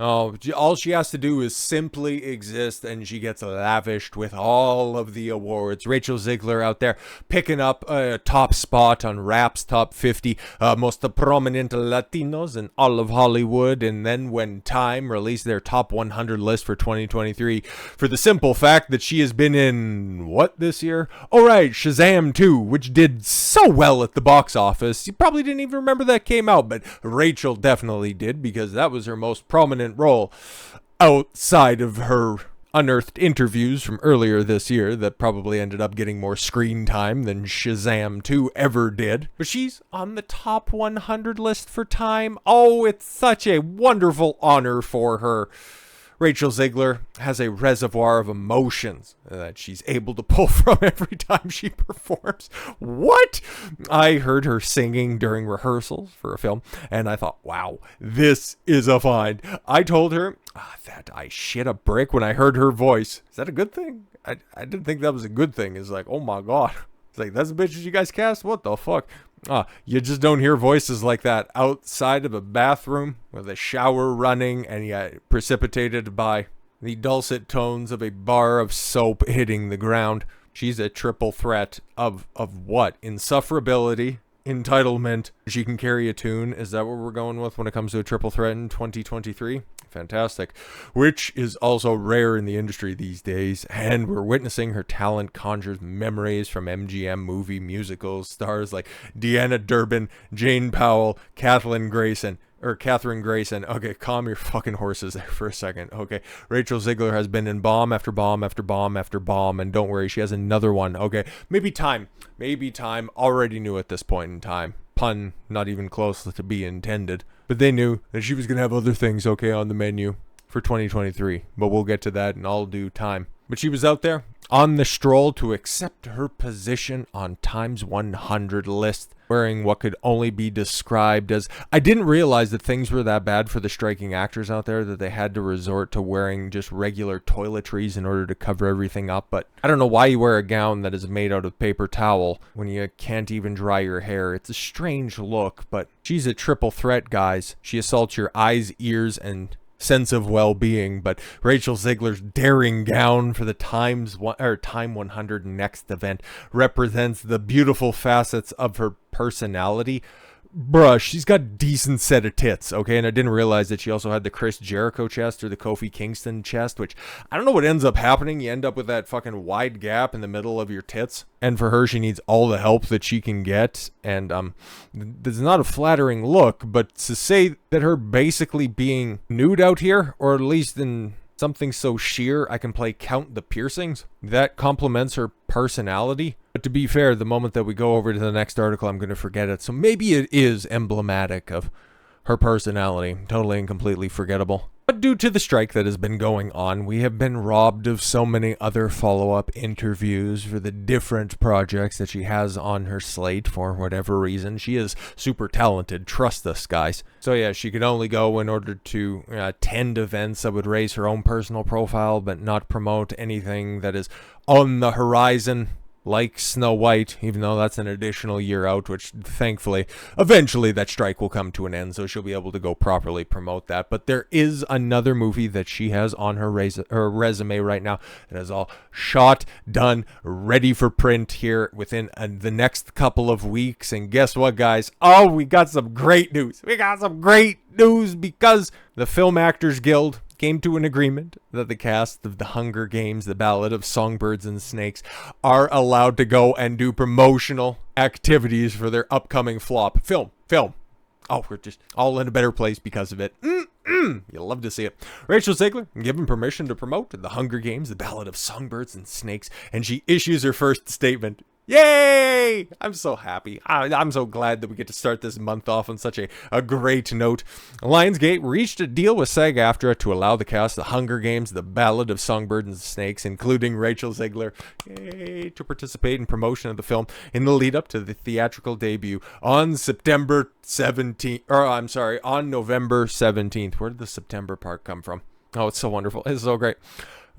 Oh, all she has to do is simply exist, and she gets lavished with all of the awards. Rachel Zegler out there picking up a top spot on Rap's top 50 most prominent Latinos in all of Hollywood. And then when Time released their top 100 list for 2023, for the simple fact that she has been in what this year? Oh, right, Shazam 2, which did so well at the box office. You probably didn't even remember that came out, but Rachel definitely did, because that was her most prominent role outside of her unearthed interviews from earlier this year that probably ended up getting more screen time than Shazam 2 ever did. But she's on the top 100 list for Time. Oh, it's such a wonderful honor for her. Rachel Zegler has a reservoir of emotions that she's able to pull from every time she performs. What? I heard her singing during rehearsals for a film, and I thought, wow, this is a find. I told her that I shit a brick when I heard her voice. Is that a good thing? I didn't think that was a good thing. It's like, oh my God. It's like, that's the bitch you guys cast? What the fuck? You just don't hear voices like that outside of a bathroom with a shower running and yet precipitated by the dulcet tones of a bar of soap hitting the ground. She's a triple threat of what? Insufferability, entitlement. She can carry a tune. Is that what we're going with when it comes to a triple threat in 2023? Fantastic. Which is also rare in the industry these days, and we're witnessing her talent conjures memories from MGM movie musicals stars like Deanna Durbin, Jane Powell, Katherine Grayson. Okay, calm your fucking horses there for a second. Okay, Rachel Zegler has been in bomb after bomb after bomb after bomb, and don't worry, she has another one. Okay, maybe Time already knew at this point in time. Pun not even close to be intended. But they knew that she was going to have other things, okay, on the menu for 2023. But we'll get to that in all due time. But she was out there on the stroll to accept her position on Time's 100 list, wearing what could only be described as... I didn't realize that things were that bad for the striking actors out there, that they had to resort to wearing just regular toiletries in order to cover everything up. But I don't know why you wear a gown that is made out of paper towel when you can't even dry your hair. It's a strange look, but she's a triple threat, guys. She assaults your eyes, ears, and sense of well-being. But Rachel Zegler's daring gown for the Time 100 next event represents the beautiful facets of her personality. Bruh, she's got a decent set of tits, okay? And I didn't realize that she also had the Chris Jericho chest or the Kofi Kingston chest, which I don't know what ends up happening. You end up with that fucking wide gap in the middle of your tits. And for her, she needs all the help that she can get. And this is not a flattering look, but to say that her basically being nude out here, or at least in something so sheer I can play Count the Piercings, that complements her personality. But to be fair, the moment that we go over to the next article, I'm going to forget it. So maybe it is emblematic of her personality. Totally and completely forgettable. But due to the strike that has been going on, we have been robbed of so many other follow-up interviews for the different projects that she has on her slate for whatever reason. She is super talented, trust us, guys. So yeah, she could only go in order to attend events that would raise her own personal profile, but not promote anything that is on the horizon, like Snow White, even though that's an additional year out, which thankfully, eventually that strike will come to an end, so she'll be able to go properly promote that. But there is another movie that she has on her resume right now that is all shot, done, ready for print here within the next couple of weeks. And guess what, guys? Oh, we got some great news. Because the Film Actors Guild came to an agreement that the cast of The Hunger Games, The Ballad of Songbirds and Snakes, are allowed to go and do promotional activities for their upcoming flop film. Oh, we're just all in a better place because of it. You'll love to see it. Rachel Zegler given permission to promote The Hunger Games, The Ballad of Songbirds and Snakes, and she issues her first statement. Yay! I'm so happy. I'm so glad that we get to start this month off on such a great note. Lionsgate reached a deal with SAG-AFTRA to allow the cast of The Hunger Games, The Ballad of Songbirds and Snakes, including Rachel Zegler, to participate in promotion of the film in the lead up to the theatrical debut on November 17th. Where did the September part come from? Oh, it's so wonderful. It's so great.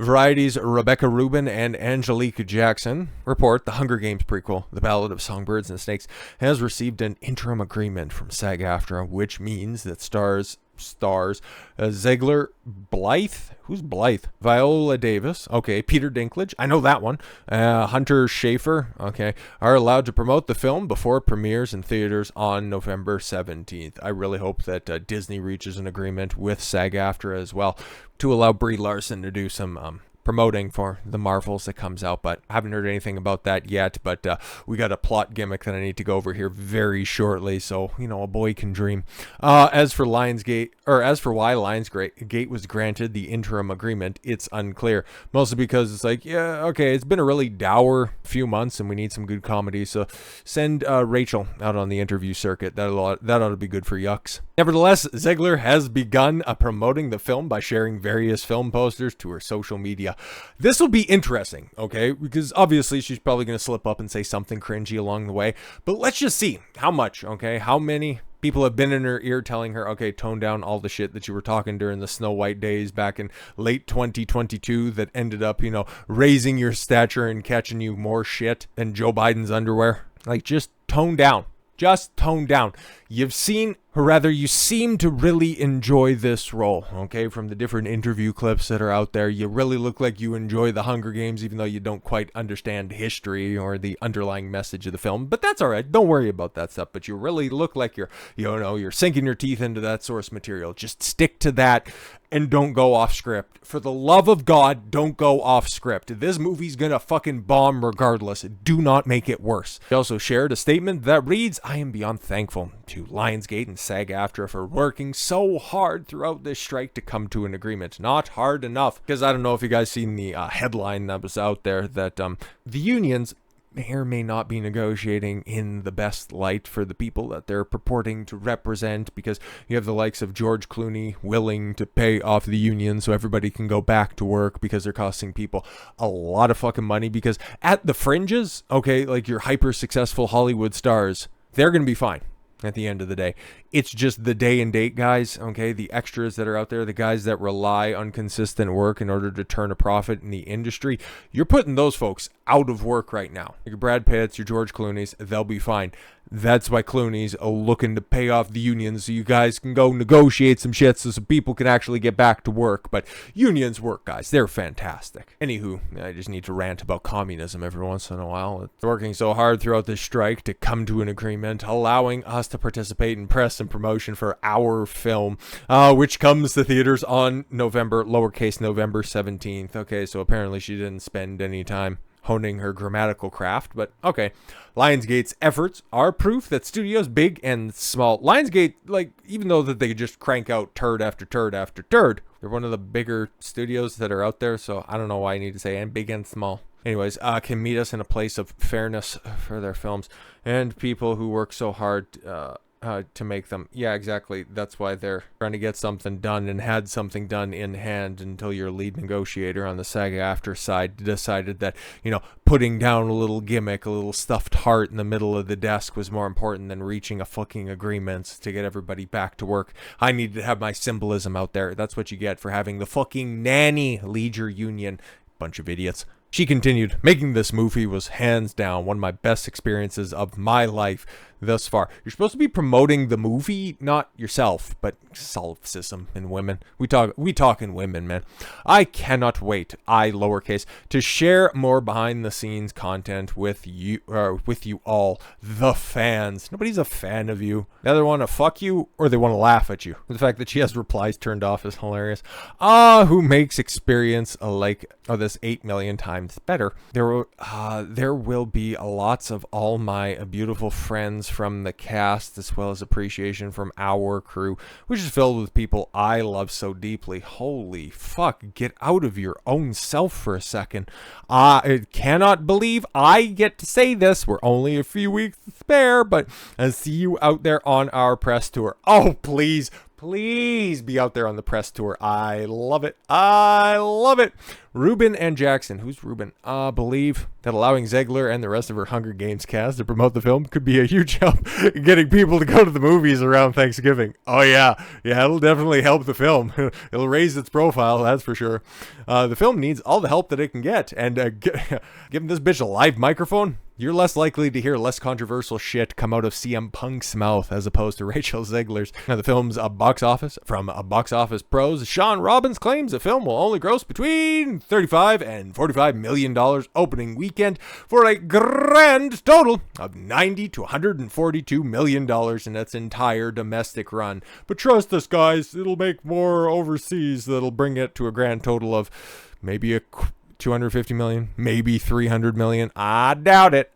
Variety's Rebecca Rubin and Angelique Jackson report the Hunger Games prequel, The Ballad of Songbirds and Snakes, has received an interim agreement from SAG-AFTRA, which means that stars stars. Zegler, Blythe. Who's Blythe? Viola Davis. Okay. Peter Dinklage. I know that one. Hunter Schafer. Okay. Are allowed to promote the film before it premieres in theaters on November 17th. I really hope that Disney reaches an agreement with SAG-AFTRA as well to allow Brie Larson to do some promoting for the Marvels that comes out, but I haven't heard anything about that yet. But we got a plot gimmick that I need to go over here very shortly, so a boy can dream. As for why Lionsgate was granted the interim agreement, it's unclear, mostly because it's like, yeah, okay, it's been a really dour few months and we need some good comedy, so send Rachel out on the interview circuit. That ought to be good for yucks. Nevertheless, Zegler has begun promoting the film by sharing various film posters to her social media. This will be interesting, okay? Because obviously she's probably going to slip up and say something cringy along the way. But let's just see how much, okay? How many people have been in her ear telling her, okay, tone down all the shit that you were talking during the Snow White days back in late 2022 that ended up, raising your stature and catching you more shit than Joe Biden's underwear. Like, just tone down. Just tone down. You seem to really enjoy this role, okay? From the different interview clips that are out there, you really look like you enjoy the Hunger Games, even though you don't quite understand history or the underlying message of the film. But that's all right. Don't worry about that stuff. But you really look like you're sinking your teeth into that source material. Just stick to that and don't go off script. For the love of God, don't go off script. This movie's gonna fucking bomb regardless. Do not make it worse. He also shared a statement that reads, I am beyond thankful to Lionsgate and SAG-AFTRA for working so hard throughout this strike to come to an agreement. Not hard enough. Because I don't know if you guys seen the headline that was out there that the unions may or may not be negotiating in the best light for the people that they're purporting to represent, because you have the likes of George Clooney willing to pay off the union so everybody can go back to work because they're costing people a lot of fucking money. Because at the fringes, okay, like your hyper successful Hollywood stars, they're going to be fine at the end of the day. It's just the day and date guys, okay, the extras that are out there, the guys that rely on consistent work in order to turn a profit in the industry. You're putting those folks out of work right now. Your Brad Pitts, your George Clooney's, they'll be fine. That's why Clooney's looking to pay off the unions so you guys can go negotiate some shit so some people can actually get back to work. But unions work, guys. They're fantastic. Anywho, I just need to rant about communism every once in a while. It's working so hard throughout this strike to come to an agreement, allowing us to participate in press and promotion for our film, which comes to theaters on November 17th. Okay, so apparently she didn't spend any time honing her grammatical craft, but okay. Lionsgate's efforts are proof that studios big and small, Lionsgate, like, even though that they just crank out turd after turd after turd, they're one of the bigger studios that are out there, so I don't know why I need to say and big and small. Anyways, can meet us in a place of fairness for their films and people who work so hard to make them. Yeah, exactly. That's why they're trying to get something done and had something done in hand until your lead negotiator on the SAG-AFTRA side decided that, putting down a little gimmick, a little stuffed heart in the middle of the desk was more important than reaching a fucking agreement to get everybody back to work. I needed to have my symbolism out there. That's what you get for having the fucking nanny lead your union. Bunch of idiots. She continued, making this movie was hands down one of my best experiences of my life thus far. You're supposed to be promoting the movie, not yourself, but solipsism in women. We talk in women, man. I cannot wait, lowercase, to share more behind the scenes content with you all, the fans. Nobody's a fan of you. They either want to fuck you or they want to laugh at you. The fact that she has replies turned off is hilarious. Who makes experience this 8 million times better. There will be lots of all my beautiful friends from the cast, as well as appreciation from our crew, which is filled with people I love so deeply. Holy fuck, get out of your own self for a second. I cannot believe I get to say this. We're only a few weeks to spare, but I'll see you out there on our press tour. Oh, please be out there on the press tour. I love it. I love it. Ruben and Jackson. Who's Ruben? Believe that allowing Zegler and the rest of her Hunger Games cast to promote the film could be a huge help in getting people to go to the movies around Thanksgiving. Oh, yeah. Yeah, it'll definitely help the film. It'll raise its profile, that's for sure. The film needs all the help that it can get. And giving this bitch a live microphone, You're less likely to hear less controversial shit come out of CM Punk's mouth as opposed to Rachel Zegler's. Now, the film's box office. From Box Office Pros, Sean Robbins claims the film will only gross between $35 and $45 million opening weekend for a grand total of $90 to $142 million in its entire domestic run. But trust us, guys, it'll make more overseas that'll bring it to a grand total of maybe a 250 million, maybe 300 million. I doubt it.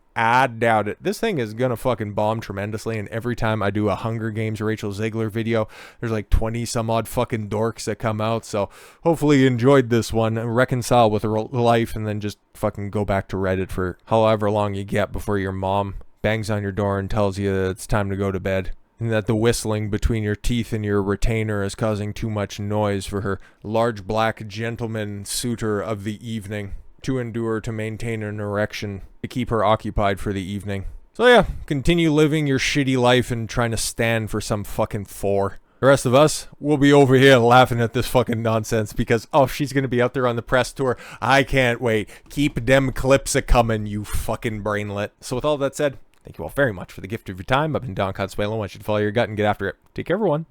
This thing is gonna fucking bomb tremendously, and every time I do a Hunger Games Rachel Zegler video, there's like 20 some odd fucking dorks that come out. So hopefully you enjoyed this one and reconcile with life, and then just fucking go back to Reddit for however long you get before your mom bangs on your door and tells you that it's time to go to bed, and that the whistling between your teeth and your retainer is causing too much noise for her large black gentleman suitor of the evening to endure to maintain an erection to keep her occupied for the evening. So yeah, continue living your shitty life and trying to stand for some fucking four. The rest of us, we'll be over here laughing at this fucking nonsense because, oh, she's gonna be out there on the press tour. I can't wait. Keep them clips a-coming, you fucking brainlet. So with all that said, thank you all very much for the gift of your time. I've been Don Consuelo. I want you to follow your gut and get after it. Take care, everyone.